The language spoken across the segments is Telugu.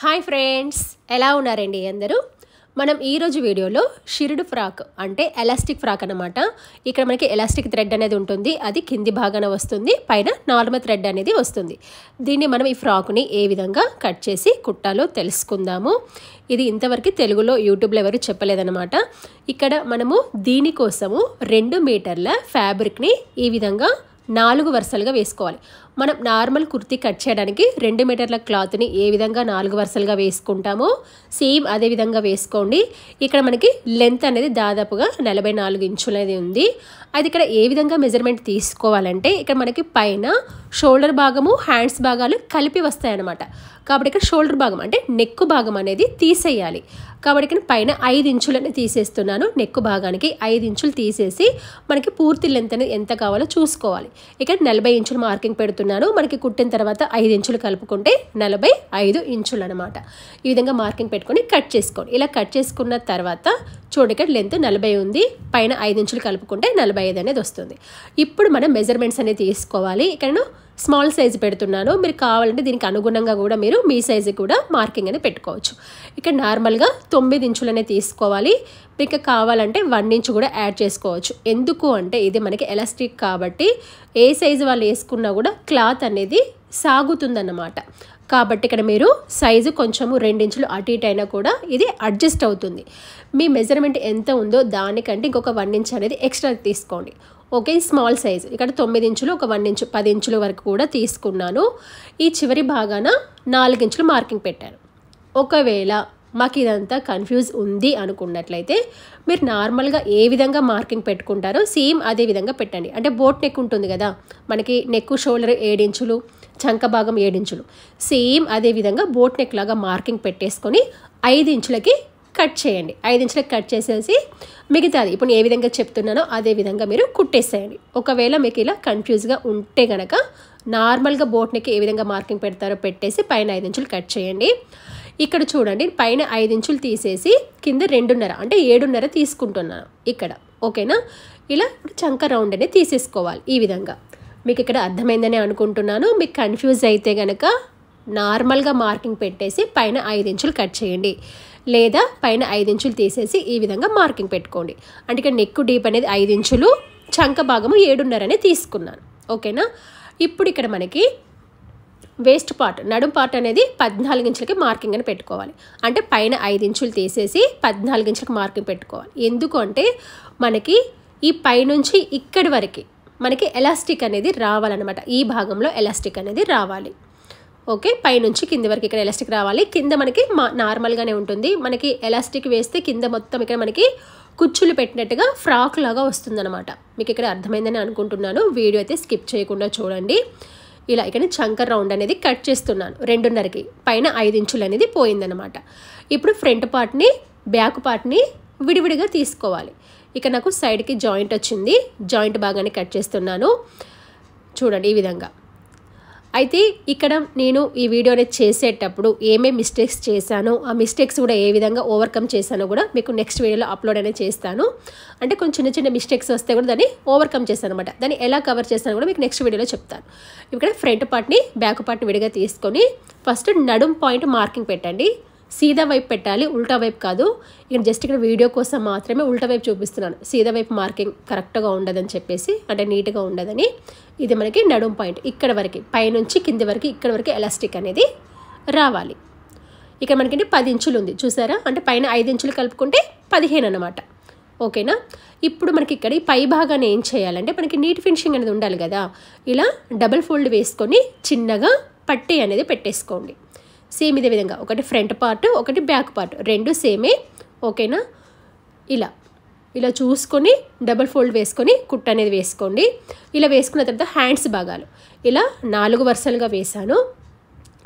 హాయ్ ఫ్రెండ్స్, ఎలా ఉన్నారండి అందరూ? మనం ఈరోజు వీడియోలో షిర్డ్ ఫ్రాక్ అంటే ఎలాస్టిక్ ఫ్రాక్ అనమాట. ఇక్కడ మనకి ఎలాస్టిక్ థ్రెడ్ అనేది ఉంటుంది, అది కింది భాగాన వస్తుంది, పైన నార్మల్ థ్రెడ్ అనేది వస్తుంది. దీన్ని మనం ఈ ఫ్రాక్ని ఏ విధంగా కట్ చేసి కుట్టాలో తెలుసుకుందాము. ఇది ఇంతవరకు తెలుగులో యూట్యూబ్లో ఎవరు చెప్పలేదన్నమాట. ఇక్కడ మనము దీనికోసము 2 మీటర్ల ఫ్యాబ్రిక్ని ఈ విధంగా 4 వరుసలుగా వేసుకోవాలి. మనం నార్మల్ కుర్తీ కట్ చేయడానికి 2 మీటర్ల క్లాత్ని ఏ విధంగా 4 వరుసలుగా వేసుకుంటామో సేమ్ అదే విధంగా వేసుకోండి. ఇక్కడ మనకి లెంత్ అనేది దాదాపుగా 44 ఇంచులు అనేది ఉంది. అది ఇక్కడ ఏ విధంగా మెజర్మెంట్ తీసుకోవాలంటే ఇక్కడ మనకి పైన షోల్డర్ భాగము హ్యాండ్స్ భాగాలు కలిపి వస్తాయి అన్నమాట. కాబట్టి ఇక్కడ షోల్డర్ భాగం అంటే నెక్ భాగం అనేది తీసేయాలి. కాబట్టి ఇక్కడ పైన 5 ఇంచులని తీసేస్తున్నాను. నెక్ భాగానికి 5 ఇంచులు తీసేసి మనకి పూర్తి లెంత్ అనేది ఎంత కావాలో చూసుకోవాలి. ఇక్కడ 40 ఇంచులు మార్కింగ్ పెడుతున్నాను. మనకి కుట్టిన తర్వాత 5 ఇంచులు కలుపుకుంటే 45 ఇంచులు అనమాట. ఈ విధంగా మార్కింగ్ పెట్టుకొని కట్ చేసుకోండి. ఇలా కట్ చేసుకున్న తర్వాత చూడండి, ఇక్కడ లెంత్ 40 ఉంది, పైన 5 ఇంచులు కలుపుకుంటే 45 అనేది వస్తుంది. ఇప్పుడు మనం మెజర్మెంట్స్ అనేది తీసుకోవాలి. ఇక్కడ స్మాల్ సైజు పెడుతున్నాను. మీరు కావాలంటే దీనికి అనుగుణంగా కూడా మీరు మీ సైజు కూడా మార్కింగ్ అనేది పెట్టుకోవచ్చు. ఇక్కడ నార్మల్గా 9 ఇంచులనే తీసుకోవాలి. మీకు కావాలంటే 1 ఇంచు కూడా యాడ్ చేసుకోవచ్చు. ఎందుకు అంటే ఇది మనకి ఎలాస్టిక్ కాబట్టి ఏ సైజు వాళ్ళు వేసుకున్నా కూడా క్లాత్ అనేది సాగుతుందన్నమాట. కాబట్టి ఇక్కడ మీరు సైజు కొంచెము 2 ఇంచులు అటు ఇటు అయినా కూడా ఇది అడ్జస్ట్ అవుతుంది. మీ మెజర్మెంట్ ఎంత ఉందో దానికంటే ఇంకొక 1 ఇంచ్ అనేది ఎక్స్ట్రా తీసుకోండి. ఓకే, స్మాల్ సైజు ఇక్కడ 9 ఇంచులు, ఒక 1 ఇంచు 10 ఇంచుల వరకు కూడా తీసుకున్నాను. ఈ చివరి భాగాన 4 ఇంచులు మార్కింగ్ పెట్టాను. ఒకవేళ మాకు ఇదంతా కన్ఫ్యూజ్ ఉంది అనుకున్నట్లయితే మీరు నార్మల్గా ఏ విధంగా మార్కింగ్ పెట్టుకుంటారో సేమ్ అదే విధంగా పెట్టండి. అంటే బోట్ నెక్ ఉంటుంది కదా, మనకి నెక్ షోల్డర్ 7 ఇంచులు, చంక భాగం 7 ఇంచులు, సేమ్ అదే విధంగా బోట్ నెక్ లాగా మార్కింగ్ పెట్టేసుకొని 5 ఇంచులకి కట్ చేయండి. 5 ఇంచులకి కట్ చేసేసి మిగతాది ఇప్పుడు ఏ విధంగా చెప్తున్నానో అదే విధంగా మీరు కుట్టేసేయండి. ఒకవేళ మీకు ఇలా కన్ఫ్యూజ్గా ఉంటే కనుక నార్మల్గా బోట్ నెక్ ఏ విధంగా మార్కింగ్ పెడతారో పెట్టేసి పైన 5 ఇంచులు కట్ చేయండి. ఇక్కడ చూడండి, పైన 5 ఇంచులు తీసేసి కింద 2.5 అంటే 7.5 తీసుకుంటున్నాను ఇక్కడ. ఓకేనా, ఇలా చంక రౌండ్ అనేది తీసేసుకోవాలి. ఈ విధంగా మీకు ఇక్కడ అర్థమైందని అనుకుంటున్నాను. మీకు కన్ఫ్యూజ్ అయితే కనుక నార్మల్గా మార్కింగ్ పెట్టేసి పైన 5 ఇంచులు కట్ చేయండి, లేదా పైన 5 ఇంచులు తీసేసి ఈ విధంగా మార్కింగ్ పెట్టుకోండి. అంటే ఇక్కడ నెక్ డీప్ అనేది 5 ఇంచులు, చంక భాగము 7.5 అనేది తీసుకున్నాను. ఓకేనా, ఇప్పుడు ఇక్కడ మనకి వేస్ట్ పార్ట్ నడుం పార్ట్ అనేది 14 ఇంచులకి మార్కింగ్ అని పెట్టుకోవాలి. అంటే పైన 5 ఇంచులు తీసేసి 14 ఇంచులకి మార్కింగ్ పెట్టుకోవాలి. ఎందుకు అంటే మనకి ఈ పైనుంచి ఇక్కడి వరకు మనకి ఎలాస్టిక్ అనేది రావాలన్నమాట. ఈ భాగంలో ఎలాస్టిక్ అనేది రావాలి. ఓకే, పైనుంచి కింది వరకు ఇక్కడ ఎలాస్టిక్ రావాలి. కింద మనకి నార్మల్గానే ఉంటుంది. మనకి ఎలాస్టిక్ వేస్తే కింద మొత్తం ఇక్కడ మనకి కుచ్చులు పెట్టినట్టుగా ఫ్రాక్ లాగా వస్తుందన్నమాట. మీకు ఇక్కడ అర్థమైందని అనుకుంటున్నాను. వీడియో అయితే స్కిప్ చేయకుండా చూడండి. ఇలా ఇక్కడ చంకర్ రౌండ్ అనేది కట్ చేస్తున్నాను 2.5కి, పైన 5 ఇంచులు అనేది పోయిందనమాట. ఇప్పుడు ఫ్రంట్ పార్ట్ని బ్యాక్ పార్ట్ని విడివిడిగా తీసుకోవాలి. ఇక నాకు సైడ్కి జాయింట్ వచ్చింది, జాయింట్ భాగాన్ని కట్ చేస్తున్నాను. చూడండి ఈ విధంగా. అయితే ఇక్కడ నేను ఈ వీడియోని చేసేటప్పుడు ఏమేమి మిస్టేక్స్ చేశానో ఆ మిస్టేక్స్ కూడా ఏ విధంగా ఓవర్కమ్ చేశానో కూడా మీకు నెక్స్ట్ వీడియోలో అప్లోడ్ అనేది చేస్తాను. అంటే కొంచెం చిన్న మిస్టేక్స్ వస్తే కూడా దాన్ని ఓవర్కమ్ చేశాను అనమాట. దాన్ని ఎలా కవర్ చేస్తానో కూడా మీకు నెక్స్ట్ వీడియోలో చెప్తాను. ఇక్కడ ఫ్రంట్ పార్ట్ని బ్యాక్ పార్ట్ని విడిగా తీసుకొని ఫస్ట్ నడుం పాయింట్ మార్కింగ్ పెట్టండి. సీదా వైపు పెట్టాలి, ఉల్టా వైపు కాదు. ఇక్కడ జస్ట్ ఇక్కడ వీడియో కోసం మాత్రమే ఉల్టా వైపు చూపిస్తున్నాను. సీదా వైపు మార్కింగ్ కరెక్ట్గా ఉండదని చెప్పేసి, అంటే నీట్గా ఉండదని. ఇది మనకి నడుం పాయింట్ ఇక్కడ వరకు, పైనుంచి కింది వరకు ఇక్కడ వరకు ఎలాస్టిక్ అనేది రావాలి. ఇక్కడ మనకి 10 ఇంచులు ఉంది చూసారా, అంటే పైన 5 ఇంచులు కలుపుకుంటే 15 అనమాట. ఓకేనా, ఇప్పుడు మనకి ఇక్కడ ఈ పై భాగాన్ని ఏం చేయాలంటే మనకి నీట్ ఫినిషింగ్ అనేది ఉండాలి కదా. ఇలా డబుల్ ఫోల్డ్ వేసుకొని చిన్నగా పట్టీ అనేది పెట్టేసుకోండి. సేమ్ ఇదే విధంగా ఒకటి ఫ్రంట్ పార్ట్, ఒకటి బ్యాక్ పార్ట్, 2 సేమే. ఓకేనా, ఇలా చూసుకొని డబుల్ ఫోల్డ్ వేసుకొని కుట్ట అనేది వేసుకోండి. ఇలా వేసుకున్న తర్వాత హ్యాండ్స్ భాగాలు ఇలా 4 వరుసలుగా వేసాను.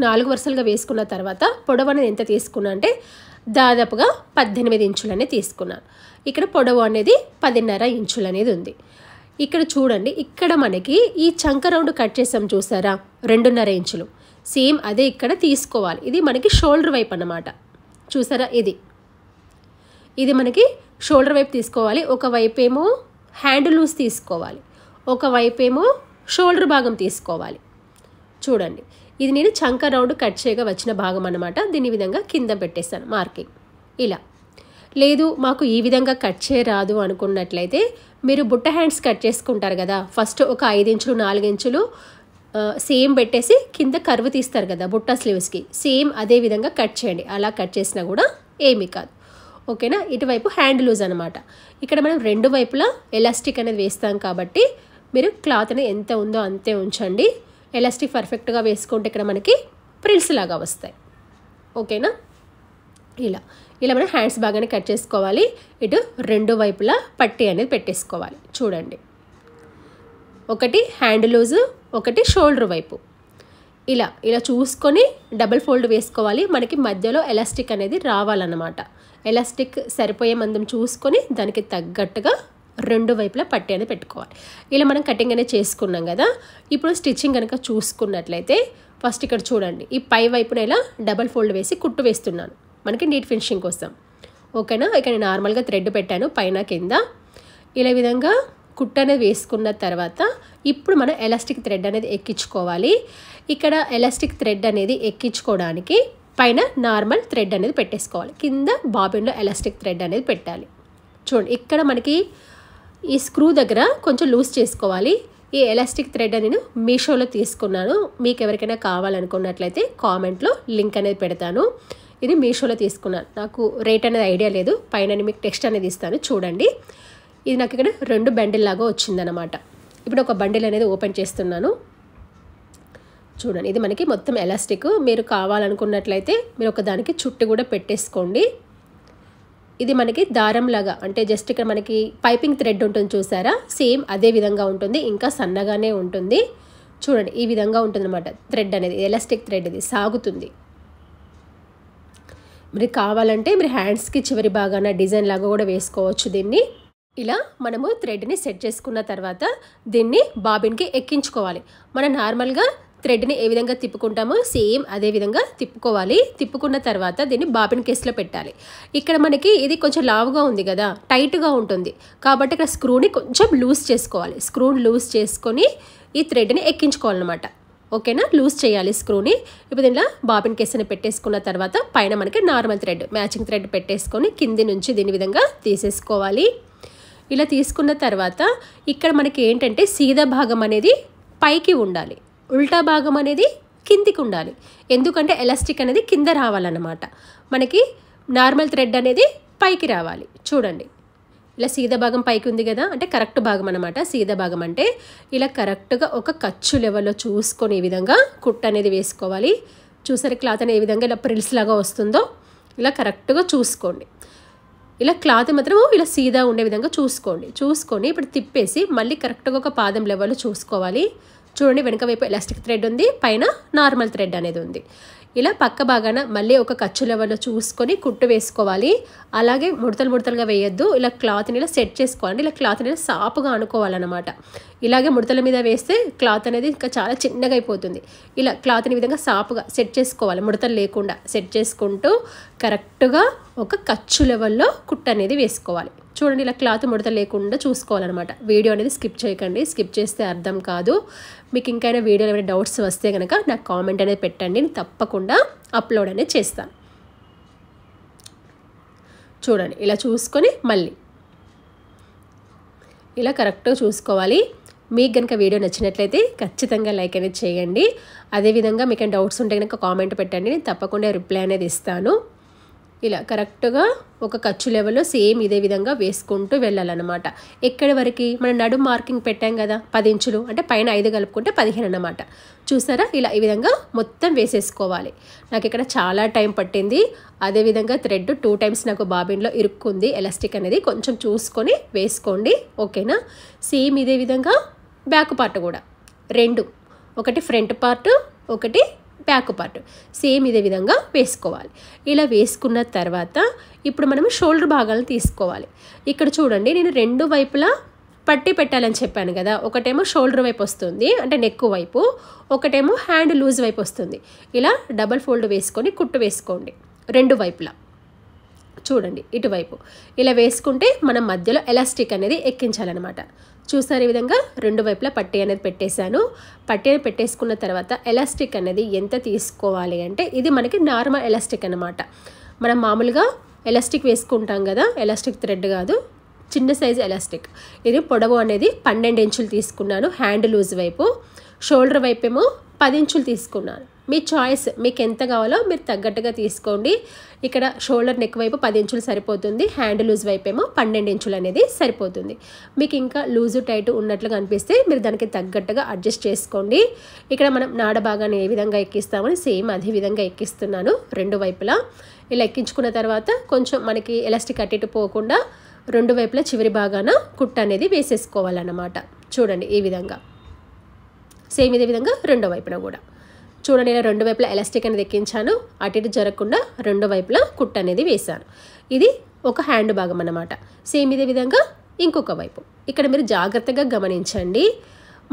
4 వరుసలుగా వేసుకున్న తర్వాత పొడవు అనేది ఎంత తీసుకున్నా అంటే దాదాపుగా 18 ఇంచులనే తీసుకున్నాను. ఇక్కడ పొడవు అనేది 10.5 ఇంచులు అనేది ఉంది. ఇక్కడ చూడండి, ఇక్కడ మనకి ఈ చంక రౌండ్ కట్ చేసాం చూసారా, 2.5 ఇంచులు. సేమ్ అదే ఇక్కడ తీసుకోవాలి. ఇది మనకి షోల్డర్ వైపు అన్నమాట. చూసారా, ఇది మనకి షోల్డర్ వైపు తీసుకోవాలి. ఒకవైపు ఏమో హ్యాండ్ లూజ్ తీసుకోవాలి, ఒకవైపు ఏమో షోల్డర్ భాగం తీసుకోవాలి. చూడండి ఇది నేను చంక రౌండ్ కట్ చేయగా వచ్చిన భాగం అన్నమాట. దీని విధంగా కింద పెట్టేస్తాను మార్కింగ్. ఇలా లేదు మాకు ఈ విధంగా కట్ చేయరాదు అనుకున్నట్లయితే మీరు బుట్ట హ్యాండ్స్ కట్ చేసుకుంటారు కదా, ఫస్ట్ ఒక 5 ఇంచులు 4 ఇంచులు సేమ్ పెట్టేసి కింద కర్వ్ తీస్తారు కదా బుట్ట స్లీవ్స్కి, సేమ్ అదే విధంగా కట్ చేయండి. అలా కట్ చేసినా కూడా ఏమీ కాదు. ఓకేనా. ఇటువైపు హ్యాండ్ లూజ్ అనమాట. ఇక్కడ మనం 2 వైపులా ఎలాస్టిక్ అనేది వేస్తాం కాబట్టి మీరు క్లాత్ అనేది ఎంత ఉందో అంతే ఉంచండి. ఎలాస్టిక్ పర్ఫెక్ట్గా వేసుకుంటే ఇక్కడ మనకి ప్రిల్స్ లాగా వస్తాయి. ఓకేనా. ఇలా మనం హ్యాండ్స్ బాగానే కట్ చేసుకోవాలి. ఇటు 2 వైపులా పట్టీ అనేది పెట్టేసుకోవాలి. చూడండి, ఒకటి హ్యాండ్ లూజు, ఒకటి షోల్డర్ వైపు. ఇలా చూసుకొని డబుల్ ఫోల్డ్ వేసుకోవాలి. మనకి మధ్యలో ఎలాస్టిక్ అనేది రావాలన్నమాట. ఎలాస్టిక్ సరిపోయే మందం చూసుకొని దానికి తగ్గట్టుగా 2 వైపులా పట్టీ అనేది పెట్టుకోవాలి. ఇలా మనం కటింగ్ అనేది చేసుకున్నాం కదా. ఇప్పుడు స్టిచ్చింగ్ కనుక చూసుకున్నట్లయితే ఫస్ట్ ఇక్కడ చూడండి, ఈ పై వైపున ఇలా డబల్ ఫోల్డ్ వేసి కుట్టు వేస్తున్నాను మనకి నీట్ ఫినిషింగ్ కోసం. ఓకేనా. ఇక్కడ నేను నార్మల్గా థ్రెడ్ పెట్టాను పైన కింద. ఇలా విధంగా కుట్టు అనేది వేసుకున్న తర్వాత ఇప్పుడు మనం ఎలాస్టిక్ థ్రెడ్ అనేది ఎక్కించుకోవాలి. ఇక్కడ ఎలాస్టిక్ థ్రెడ్ అనేది ఎక్కించుకోవడానికి పైన నార్మల్ థ్రెడ్ అనేది పెట్టేసుకోవాలి. కింద బాబిన్లో ఎలాస్టిక్ థ్రెడ్ అనేది పెట్టాలి. చూడండి, ఇక్కడ మనకి ఈ స్క్రూ దగ్గర కొంచెం లూజ్ చేసుకోవాలి. ఈ ఎలాస్టిక్ థ్రెడ్ నేను మీషోలో తీసుకున్నాను. మీకు ఎవరికైనా కావాలనుకున్నట్లయితే కామెంట్లో లింక్ అనేది పెడతాను. ఇది మీషోలో తీసుకున్నాను. నాకు రేట్ అనేది ఐడియా లేదు. పైన మీకు టెక్స్ట్ అనేది ఇస్తాను చూడండి. ఇది నాకు ఇక్కడ 2 బండిల్ లాగా వచ్చిందనమాట. ఇప్పుడు ఒక బండిల్ అనేది ఓపెన్ చేస్తున్నాను. చూడండి, ఇది మనకి మొత్తం ఎలాస్టిక్. మీరు కావాలనుకున్నట్లయితే మీరు ఒక దానికి చుట్టు కూడా పెట్టేసుకోండి. ఇది మనకి దారం లాగా, అంటే జస్ట్ ఇక్కడ మనకి పైపింగ్ థ్రెడ్ ఉంటుంది చూసారా, సేమ్ అదే విధంగా ఉంటుంది. ఇంకా సన్నగానే ఉంటుంది. చూడండి, ఈ విధంగా ఉంటుంది అనమాట థ్రెడ్ అనేది. ఎలాస్టిక్ థ్రెడ్ ఇది సాగుతుంది. మీరు కావాలంటే మీరు హ్యాండ్స్కి చివరి భాగాన డిజైన్ లాగా కూడా వేసుకోవచ్చు దీన్ని. ఇలా మనము థ్రెడ్ని సెట్ చేసుకున్న తర్వాత దీన్ని బాబిన్కి ఎక్కించుకోవాలి. మనం నార్మల్గా థ్రెడ్ని ఏ విధంగా తిప్పుకుంటామో సేమ్ అదే విధంగా తిప్పుకోవాలి. తిప్పుకున్న తర్వాత దీన్ని బాబిన్ కేస్లో పెట్టాలి. ఇక్కడ మనకి ఇది కొంచెం లావుగా ఉంది కదా, టైట్గా ఉంటుంది కాబట్టి ఇక్కడ స్క్రూని కొంచెం లూజ్ చేసుకోవాలి. స్క్రూని లూజ్ చేసుకొని ఈ థ్రెడ్ని ఎక్కించుకోవాలన్నమాట. ఓకేనా. లూజ్ చేయాలి స్క్రూని. ఇప్పుడు దీనిలో బాబిన్ కేసుని పెట్టేసుకున్న తర్వాత పైన మనకి నార్మల్ థ్రెడ్ మ్యాచింగ్ థ్రెడ్ పెట్టేసుకొని కింది నుంచి దీని విధంగా తీసేసుకోవాలి. ఇలా తీసుకున్న తర్వాత ఇక్కడ మనకి ఏంటంటే సీదా భాగం అనేది పైకి ఉండాలి, ఉల్టా భాగం అనేది కిందికి ఉండాలి. ఎందుకంటే ఎలాస్టిక్ అనేది కింద రావాలన్నమాట. మనకి నార్మల్ థ్రెడ్ అనేది పైకి రావాలి. చూడండి, ఇలా సీదా భాగం పైకి ఉంది కదా, అంటే కరెక్ట్ భాగం అనమాట. సీదా భాగం అంటే ఇలా కరెక్ట్గా ఒక ఖర్చు లెవెల్లో చూసుకొని ఈ విధంగా కుట్టు అనేది వేసుకోవాలి. చూసారు క్లాత్ అనేది ఏ విధంగా ఇలా ప్రిల్స్ లాగా వస్తుందో ఇలా కరెక్ట్గా చూసుకోండి. ఇలా క్లాత్ మాత్రం ఇలా సీదా ఉండే విధంగా చూసుకొని ఇప్పుడు తిప్పేసి మళ్ళీ కరెక్ట్గా ఒక పాదం లెవెల్లో చూసుకోవాలి. చూడండి, వెనక వైపు ఎలాస్టిక్ థ్రెడ్ ఉంది, పైన నార్మల్ థ్రెడ్ అనేది ఉంది. ఇలా పక్క భాగాన మళ్ళీ ఒక ఖర్చు లెవెల్లో చూసుకొని కుట్టు వేసుకోవాలి. అలాగే ముడతలుగా వేయొద్దు. ఇలా క్లాత్ని ఇలా సెట్ చేసుకోవాలి. ఇలా క్లాత్ని సాపుగా అనుకోవాలన్నమాట. ఇలాగే ముడతల మీద వేస్తే క్లాత్ అనేది ఇంకా చాలా చిన్నగా అయిపోతుంది. ఇలా క్లాత్ని విధంగా సాపుగా సెట్ చేసుకోవాలి. ముడతలు లేకుండా సెట్ చేసుకుంటూ కరెక్ట్గా ఒక ఖర్చు లెవెల్లో కుట్టు అనేది వేసుకోవాలి. చూడండి, ఇలా క్లాత్ ముడత లేకుండా చూసుకోవాలన్నమాట. వీడియో అనేది స్కిప్ చేయకండి. స్కిప్ చేస్తే అర్థం కాదు. మీకు ఇంకైనా వీడియోలో ఏమైనా డౌట్స్ వస్తే కనుక నాకు కామెంట్ అనేది పెట్టండి, నేను తప్పకుండా అప్లోడ్ అనేది చేస్తాను. చూడండి, ఇలా చూసుకొని మళ్ళీ ఇలా కరెక్ట్గా చూసుకోవాలి. మీకు కనుక వీడియో నచ్చినట్లయితే ఖచ్చితంగా లైక్ అనేది చేయండి. అదేవిధంగా మీకు డౌట్స్ ఉంటే కనుక కామెంట్ పెట్టండి, నేను తప్పకుండా రిప్లై అనేది ఇస్తాను. ఇలా కరెక్ట్గా ఒక ఖర్చు లెవెల్లో సేమ్ ఇదే విధంగా వేసుకుంటూ వెళ్ళాలన్నమాట. ఎక్కడి వరకు మనం నడుం మార్కింగ్ పెట్టాం కదా 10 ఇంచులు, అంటే పైన 5 కలుపుకుంటే 15 అన్నమాట. చూసారా, ఇలా ఈ విధంగా మొత్తం వేసేసుకోవాలి. నాకు ఇక్కడ చాలా టైం పట్టింది. అదేవిధంగా థ్రెడ్ 2 టైమ్స్ నాకు బాబిన్లో ఇరుక్కుంది. ఎలాస్టిక్ అనేది కొంచెం చూసుకొని వేసుకోండి. ఓకేనా. సేమ్ ఇదే విధంగా బ్యాక్ పార్ట్ కూడా 2, ఒకటి ఫ్రంట్ పార్ట్, ఒకటి బ్యాక్ పార్ట్ సేమ్ ఇదే విధంగా వేసుకోవాలి. ఇలా వేసుకున్న తర్వాత ఇప్పుడు మనం షోల్డర్ భాగాలను తీసుకోవాలి. ఇక్కడ చూడండి, నేను 2 వైపులా పట్టి పెట్టాలని చెప్పాను కదా. ఒకటేమో షోల్డర్ వైపు వస్తుంది, అంటే నెక్ వైపు, ఒకటేమో హ్యాండ్ లూజ్ వైపు వస్తుంది. ఇలా డబల్ ఫోల్డ్ వేసుకొని కుట్టు వేసుకోండి 2 వైపులా. చూడండి, ఇటువైపు ఇలా వేసుకుంటే మనం మధ్యలో ఎలాస్టిక్ అనేది ఎక్కించాలన్నమాట. చూసారు ఈ విధంగా రెండు వైపులా పట్టీ అనేది పెట్టేశాను. పట్టీ అనేది పెట్టేసుకున్న తర్వాత ఎలాస్టిక్ అనేది ఎంత తీసుకోవాలి అంటే ఇది మనకి నార్మల్ ఎలాస్టిక్ అన్నమాట. మనం మామూలుగా ఎలాస్టిక్ వేసుకుంటాం కదా, ఎలాస్టిక్ థ్రెడ్ కాదు, చిన్న సైజు ఎలాస్టిక్. ఇది పొడవు అనేది 12 ఇంచులు తీసుకున్నాను హ్యాండ్ లూజ్ వైపు, షోల్డర్ వైపు ఏమో 10 ఇంచులు తీసుకున్నాను. మీ చాయిస్, మీకు ఎంత కావాలో మీరు తగ్గట్టుగా తీసుకోండి. ఇక్కడ షోల్డర్ నెక్ వైపు 10 ఇంచులు సరిపోతుంది, హ్యాండ్ లూజ్ వైపు ఏమో 12 ఇంచులు అనేది సరిపోతుంది. మీకు ఇంకా లూజు టైట్ ఉన్నట్లుగా అనిపిస్తే మీరు దానికి తగ్గట్టుగా అడ్జస్ట్ చేసుకోండి. ఇక్కడ మనం నాడ భాగాన్ని ఏ విధంగా ఎక్కిస్తామని సేమ్ అదే విధంగా ఎక్కిస్తున్నాను రెండు వైపులా. ఇలా ఎక్కించుకున్న తర్వాత కొంచెం మనకి ఎలాస్టిక్ అటు ఇటు పోకుండా రెండు వైపులా చివరి భాగాన కుట్ట అనేది వేసేసుకోవాలన్నమాట. చూడండి ఈ విధంగా, సేమ్ ఇదే విధంగా రెండో వైపున కూడా చూడండి. ఇలా రెండు వైపులా ఎలాస్టిక్ అనేది ఎక్కించాను, అటు ఇటు జరగకుండా రెండు వైపులా కుట్ట అనేది వేశాను. ఇది ఒక హ్యాండ్ భాగం అన్నమాట. సేమ్ ఇదే విధంగా ఇంకొక వైపు. ఇక్కడ మీరు జాగ్రత్తగా గమనించండి,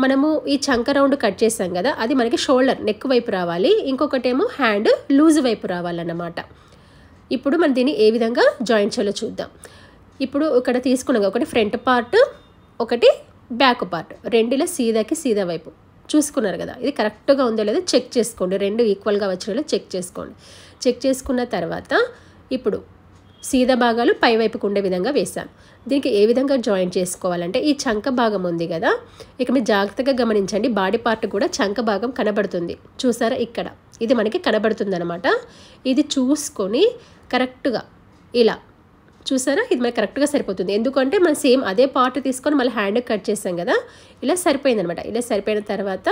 మనము ఈ చంక రౌండ్ కట్ చేసాం కదా, అది మనకి షోల్డర్ నెక్ వైపు రావాలి, ఇంకొకటేమో హ్యాండ్ లూజ్ వైపు రావాలన్నమాట. ఇప్పుడు మనం దీన్ని ఏ విధంగా జాయిన్ చేయాలో చూద్దాం. ఇప్పుడు ఇక్కడ తీసుకున్నాం, ఒకటి ఫ్రంట్ పార్ట్, ఒకటి బ్యాక్ పార్ట్, రెండులో సీదాకి సీదా వైపు చూసుకున్నారు కదా. ఇది కరెక్ట్గా ఉందో లేదో చెక్ చేసుకోండి, రెండు ఈక్వల్గా వచ్చేలా చెక్ చేసుకోండి. చెక్ చేసుకున్న తర్వాత ఇప్పుడు సీదా భాగాలు పై వైపుకు ఉండే విధంగా వేసాను. దీనికి ఏ విధంగా జాయిన్ చేసుకోవాలంటే ఈ చంక భాగం ఉంది కదా, ఇక మీరు జాగ్రత్తగా గమనించండి, బాడీ పార్ట్ కూడా చంక భాగం కనబడుతుంది చూసారా, ఇక్కడ ఇది మనకి కనబడుతుంది అనమాట. ఇది చూసుకొని కరెక్ట్గా ఇలా చూసారా, ఇది మనకి కరెక్ట్గా సరిపోతుంది. ఎందుకంటే మనం సేమ్ అదే పార్ట్ తీసుకొని మళ్ళీ హ్యాండ్ కట్ చేసాం కదా, ఇలా సరిపోయింది అనమాట. ఇలా సరిపోయిన తర్వాత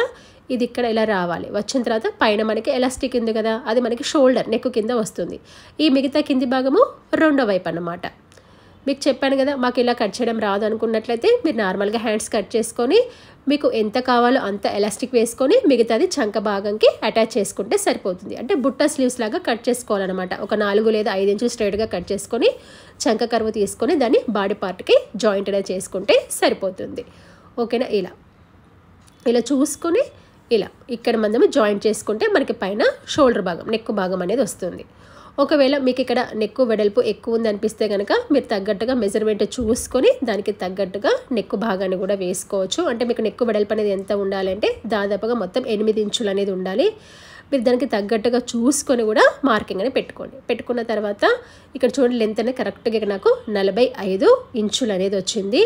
ఇది ఇక్కడ ఇలా రావాలి. వచ్చిన తర్వాత పైన మనకి ఎలాస్టిక్ ఉంది కదా, అది మనకి షోల్డర్ నెక్ కింద వస్తుంది. ఈ మిగతా కింది భాగము రెండో వైపు అన్నమాట. మీకు చెప్పాను కదా, మాకు ఇలా కట్ చేయడం రాదు అనుకున్నట్లయితే మీరు నార్మల్గా హ్యాండ్స్ కట్ చేసుకొని మీకు ఎంత కావాలో అంత ఎలాస్టిక్ వేసుకొని మిగతాది చంక భాగంకి అటాచ్ చేసుకుంటే సరిపోతుంది. అంటే బుట్ట స్లీవ్స్ లాగా కట్ చేసుకోవాలన్నమాట. ఒక 4 లేదా 5 ఇంచులు స్ట్రైట్గా కట్ చేసుకొని చంక కర్వ్ తీసుకొని దాన్ని బాడీ పార్ట్కి జాయింట్ అనేది చేసుకుంటే సరిపోతుంది. ఓకేనా, ఇలా చూసుకొని ఇలా ఇక్కడ మనము జాయింట్ చేసుకుంటే మనకి పైన షోల్డర్ భాగం నెక్ భాగం అనేది వస్తుంది. ఒకవేళ మీకు ఇక్కడ నెక్ వెడల్పు ఎక్కువ ఉంది అనిపిస్తే కనుక మీరు తగ్గట్టుగా మెజర్మెంట్ చూసుకొని దానికి తగ్గట్టుగా నెక్ భాగాన్ని కూడా వేసుకోవచ్చు. అంటే మీకు నెక్ వెడల్పు అనేది ఎంత ఉండాలంటే దాదాపుగా మొత్తం 8 ఇంచులు అనేది ఉండాలి. మీరు దానికి తగ్గట్టుగా చూసుకొని కూడా మార్కింగ్ అనేది పెట్టుకోండి. పెట్టుకున్న తర్వాత ఇక్కడ చూడండి లెంత్ అనేది కరెక్ట్గా ఇక్కడ నాకు 45 ఇంచులు అనేది వచ్చింది.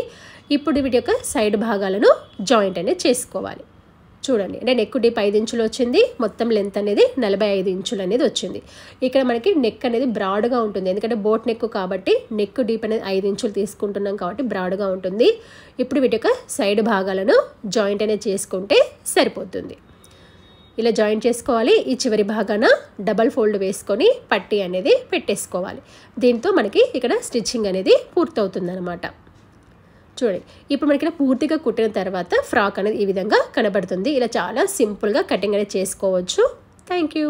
ఇప్పుడు వీటి యొక్క సైడ్ భాగాలను జాయింట్ అనేది చేసుకోవాలి. చూడండి, అంటే నెక్ డీప్ 5 ఇంచులు వచ్చింది, మొత్తం లెంత్ అనేది 45 ఇంచులు అనేది వచ్చింది. ఇక్కడ మనకి నెక్ అనేది బ్రాడ్గా ఉంటుంది, ఎందుకంటే బోట్ నెక్ కాబట్టి నెక్ డీప్ అనేది 5 ఇంచులు తీసుకుంటున్నాం కాబట్టి బ్రాడ్గా ఉంటుంది. ఇప్పుడు వీటి యొక్క సైడ్ భాగాలను జాయింట్ అనేది చేసుకుంటే సరిపోతుంది. ఇలా జాయింట్ చేసుకోవాలి. ఈ చివరి భాగాన డబల్ ఫోల్డ్ వేసుకొని పట్టీ అనేది పెట్టేసుకోవాలి. దీంతో మనకి ఇక్కడ స్టిచ్చింగ్ అనేది పూర్తవుతుంది అనమాట. చూడండి, ఇప్పుడు మనకి ఇలా పూర్తిగా కుట్టిన తర్వాత ఫ్రాక్ అనేది ఈ విధంగా కనబడుతుంది. ఇలా చాలా సింపుల్గా కటింగ్ అనేది చేసుకోవచ్చు. Thank you.